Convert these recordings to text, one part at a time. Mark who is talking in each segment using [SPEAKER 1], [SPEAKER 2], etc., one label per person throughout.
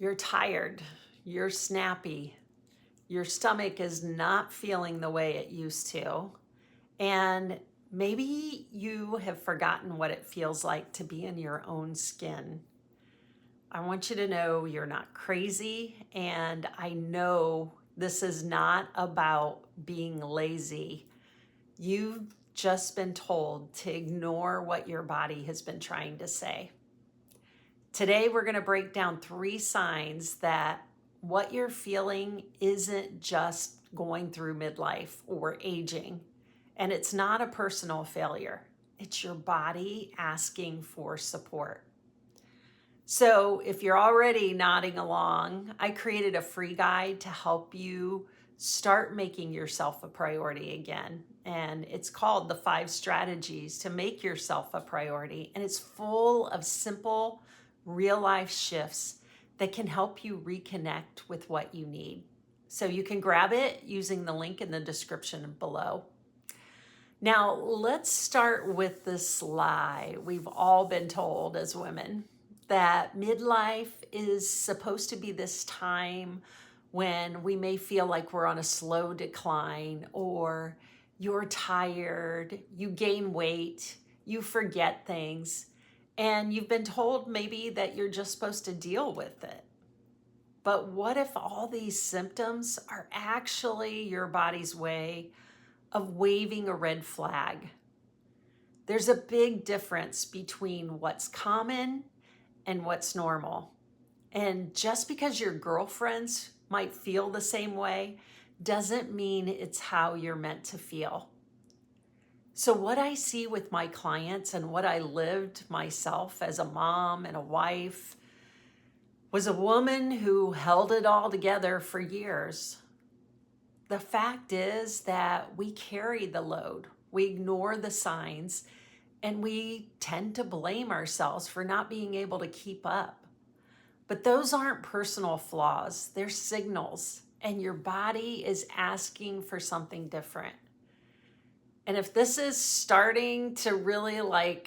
[SPEAKER 1] You're tired, you're snappy, your stomach is not feeling the way it used to, and maybe you have forgotten what it feels like to be in your own skin. I want you to know you're not crazy, and I know this is not about being lazy. You've just been told to ignore what your body has been trying to say. Today, we're going to break down 3 signs that what you're feeling isn't just going through midlife or aging, and it's not a personal failure. It's your body asking for support. So, if you're already nodding along, I created a free guide to help you start making yourself a priority again. And it's called The 5 Strategies to Make Yourself a Priority. And it's full of simple, real life shifts that can help you reconnect with what you need. So you can grab it using the link in the description below. Now, let's start with this lie we've all been told as women, that midlife is supposed to be this time when we may feel like we're on a slow decline, or you're tired, you gain weight, you forget things, and you've been told maybe that you're just supposed to deal with it. But what if all these symptoms are actually your body's way of waving a red flag? There's a big difference between what's common and what's normal. And just because your girlfriends might feel the same way doesn't mean it's how you're meant to feel. So what I see with my clients and what I lived myself as a mom and a wife was a woman who held it all together for years. The fact is that we carry the load, we ignore the signs, and we tend to blame ourselves for not being able to keep up. But those aren't personal flaws, they're signals, and your body is asking for something different. And if this is starting to really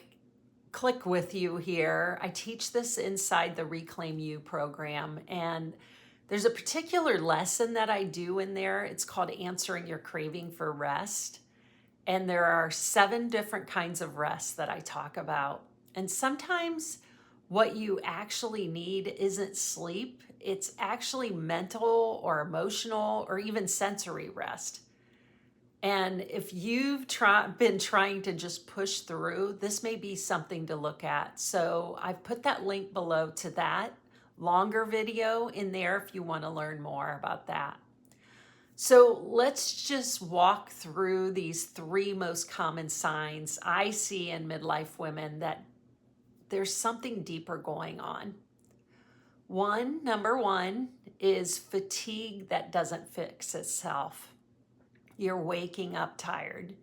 [SPEAKER 1] click with you here, I teach this inside the Reclaim You program, and there's a particular lesson that I do in there. It's called Answering Your Craving for Rest. And there are 7 different kinds of rest that I talk about. And sometimes what you actually need isn't sleep, it's actually mental or emotional or even sensory rest. And if you've been trying to just push through, this may be something to look at. So I've put that link below to that longer video in there if you want to learn more about that. So let's just walk through these 3 most common signs I see in midlife women that there's something deeper going on. Number one is fatigue that doesn't fix itself. You're waking up tired.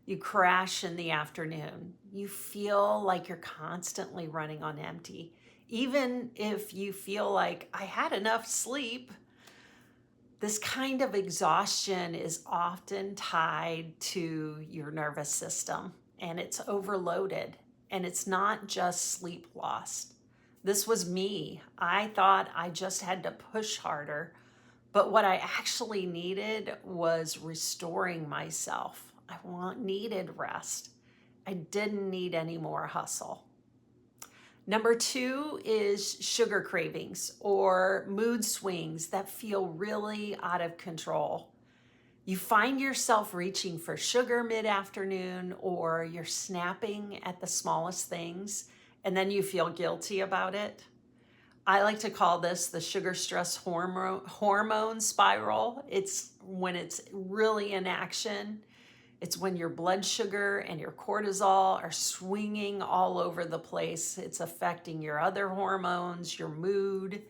[SPEAKER 1] You crash in the afternoon. You feel like you're constantly running on empty. Even if you feel like I had enough sleep, this kind of exhaustion is often tied to your nervous system, and it's overloaded, and it's not just sleep loss. This was me. I thought I just had to push harder, but what I actually needed was restoring myself. I needed rest. I didn't need any more hustle. Number 2 is sugar cravings or mood swings that feel really out of control. You find yourself reaching for sugar mid-afternoon, or you're snapping at the smallest things, and then you feel guilty about it. I like to call this the sugar stress hormone spiral. It's when it's really in action. It's when your blood sugar and your cortisol are swinging all over the place. It's affecting your other hormones, your mood,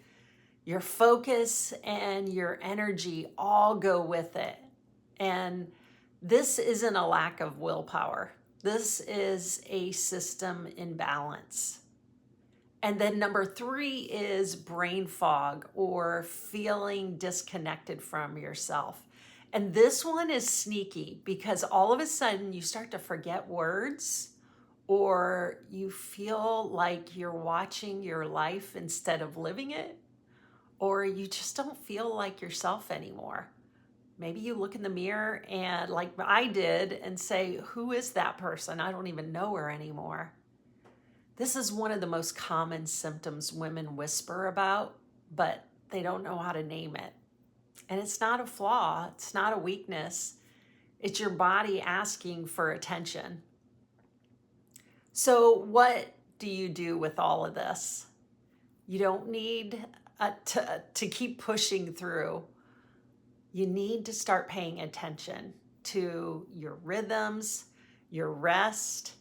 [SPEAKER 1] your focus, and your energy all go with it. And this isn't a lack of willpower. This is a system imbalance. And then number 3 is brain fog or feeling disconnected from yourself. And this one is sneaky because all of a sudden you start to forget words, or you feel like you're watching your life instead of living it, or you just don't feel like yourself anymore. Maybe you look in the mirror and, like I did, and say, who is that person? I don't even know her anymore. This is one of the most common symptoms women whisper about, but they don't know how to name it. And it's not a flaw, it's not a weakness. It's your body asking for attention. So what do you do with all of this? You don't need to keep pushing through. You need to start paying attention to your rhythms, your rest,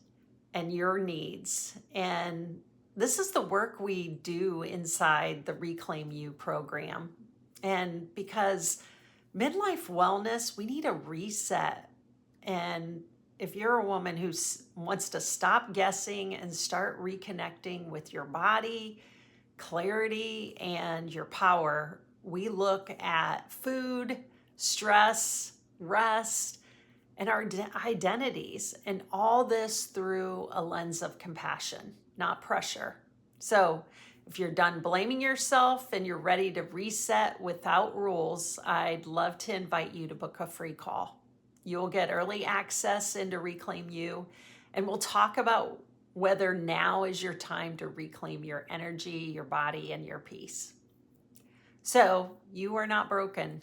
[SPEAKER 1] and your needs. And this is the work we do inside the Reclaim You program. And because midlife wellness, we need a reset. And if you're a woman who wants to stop guessing and start reconnecting with your body, clarity, and your power, we look at food, stress, rest, and our identities, and all this through a lens of compassion, not pressure. So if you're done blaming yourself and you're ready to reset without rules, I'd love to invite you to book a free call. You'll get early access into Reclaim You, and we'll talk about whether now is your time to reclaim your energy, your body, and your peace. So you are not broken.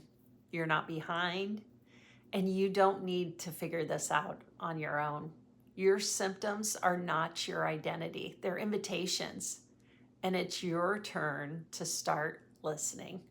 [SPEAKER 1] You're not behind. And you don't need to figure this out on your own. Your symptoms are not your identity. They're invitations. And it's your turn to start listening.